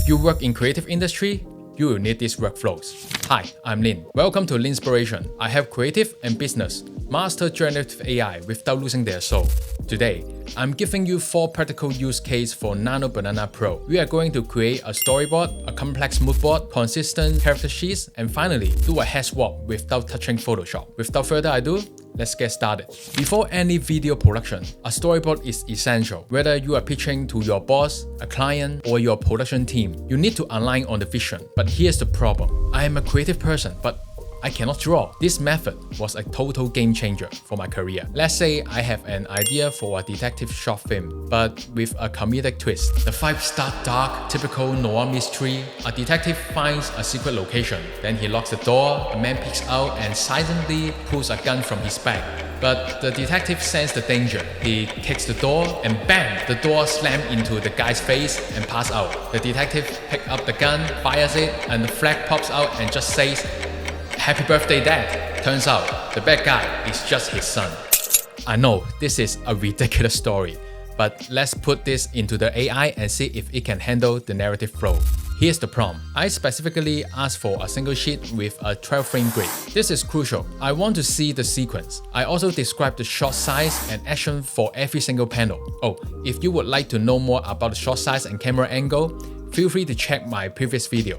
If you work in creative industry, you will need these workflows. Hi, I'm Lin. Welcome to Linspiration. I help creative and business master generative AI without losing their soul. Today, I'm giving you 4 practical use cases for Nano Banana Pro. We are going to create a storyboard, a complex moodboard, consistent character sheets, and finally, do a hair swap without touching Photoshop. Without further ado, let's get started. Before any video production, a storyboard is essential. Whether you are pitching to your boss, a client, or your production team, you need to align on the vision. But here's the problem. I am a creative person, but I cannot draw. This method was a total game changer for my career. Let's say I have an idea for a detective short film, but with a comedic twist. The vibes start dark, typical noir mystery. A detective finds a secret location. Then he locks the door, a man peeks out and silently pulls a gun from his bag. But the detective senses the danger. He kicks the door and bam! The door slams into the guy's face and passes out. The detective picks up the gun, fires it, and the flag pops out and just says, "Happy birthday, Dad." Turns out, the bad guy is just his son. I know, this is a ridiculous story, but let's put this into the AI and see if it can handle the narrative flow. Here's the prompt. I specifically asked for a single sheet with a 12-frame grid. This is crucial. I want to see the sequence. I also describe the shot size and action for every single panel. Oh, if you would like to know more about the shot size and camera angle, feel free to check my previous video.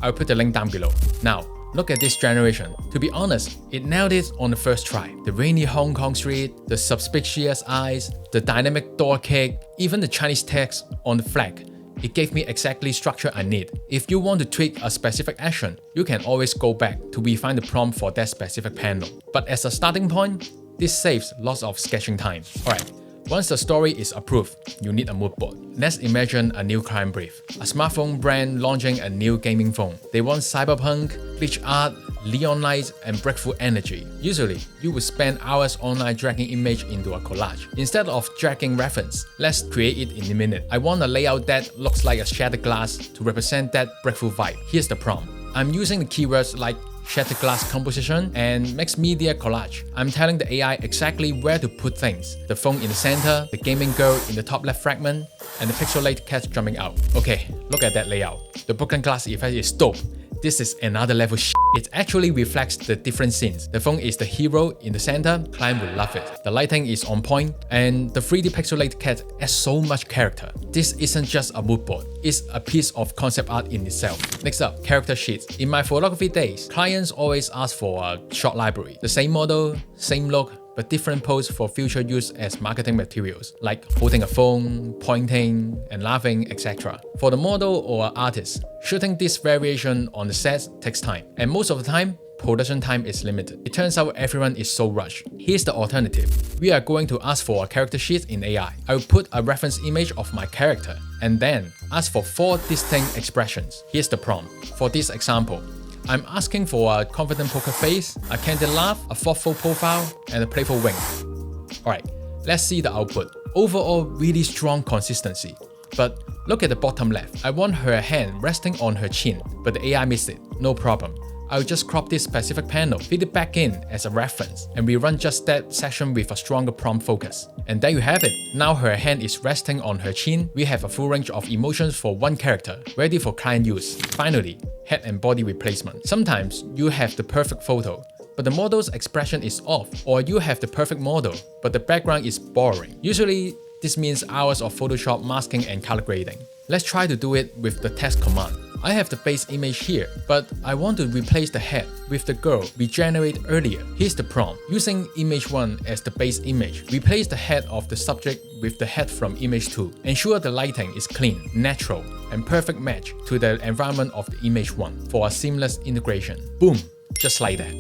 I'll put the link down below. Now, look at this generation. To be honest, it nailed it on the first try. The rainy Hong Kong street, the suspicious eyes, the dynamic door kick, even the Chinese text on the flag. It gave me exactly structure I need. If you want to tweak a specific action, you can always go back to refine the prompt for that specific panel. But as a starting point, this saves lots of sketching time. Alright. Once the story is approved, you need a mood board. Let's imagine a new client brief. A smartphone brand launching a new gaming phone. They want cyberpunk, glitch art, neon lights, and breakthrough energy. Usually, you would spend hours online dragging image into a collage. Instead of dragging reference, let's create it in a minute. I want a layout that looks like a shattered glass to represent that breakthrough vibe. Here's the prompt. I'm using the keywords like shattered glass composition and mixed media collage. I'm telling the AI exactly where to put things. The phone in the center, the gaming girl in the top left fragment, and the pixelated cat jumping out. Okay, look at that layout. The broken glass effect is dope. This is another level shit. It actually reflects the different scenes. The phone is the hero in the center, client will love it. The lighting is on point, and the 3D pixelated cat adds so much character. This isn't just a mood board, it's a piece of concept art in itself. Next up, character sheets. In my photography days, clients always ask for a short library. The same model, same look, but different pose for future use as marketing materials, like holding a phone, pointing, and laughing, etc. For the model or artist, shooting this variation on the set takes time, and most of the time, production time is limited. It turns out everyone is so rushed. Here's the alternative. We are going to ask for a character sheet in AI. I will put a reference image of my character, and then ask for 4 distinct expressions. Here's the prompt. For this example, I'm asking for a confident poker face, a candid laugh, a thoughtful profile, and a playful wink. Alright, let's see the output. Overall, really strong consistency. But look at the bottom left. I want her hand resting on her chin, but the AI missed it. No problem. I'll just crop this specific panel, feed it back in as a reference, and we run just that section with a stronger prompt focus. And there you have it. Now her hand is resting on her chin. We have a full range of emotions for one character, ready for client use. Finally, head and body replacement. Sometimes you have the perfect photo, but the model's expression is off, or you have the perfect model, but the background is boring. Usually, this means hours of Photoshop masking and color grading. Let's try to do it with the text command. I have the base image here, but I want to replace the head with the girl we generated earlier. Here's the prompt. Using image 1 as the base image, replace the head of the subject with the head from image 2. Ensure the lighting is clean, natural, and perfect match to the environment of the image 1 for a seamless integration. Boom! Just like that.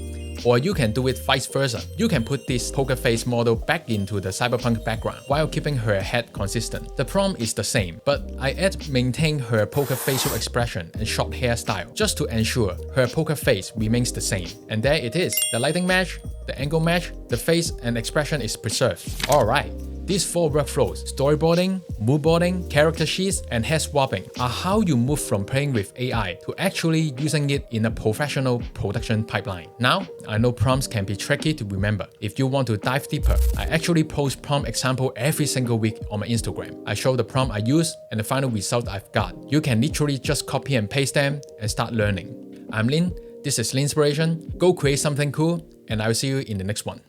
Or you can do it vice versa. You can put this poker face model back into the cyberpunk background while keeping her head consistent. The prompt is the same, but I add maintain her poker facial expression and short hairstyle just to ensure her poker face remains the same. And there it is. The lighting match, the angle match, the face and expression is preserved. Alright. These 4 workflows, storyboarding, moodboarding, character sheets, and head swapping, are how you move from playing with AI to actually using it in a professional production pipeline. Now, I know prompts can be tricky to remember. If you want to dive deeper, I actually post prompt example every single week on my Instagram. I show the prompt I use and the final result I've got. You can literally just copy and paste them and start learning. I'm Lin, this is Linspiration. Go create something cool, and I'll see you in the next one.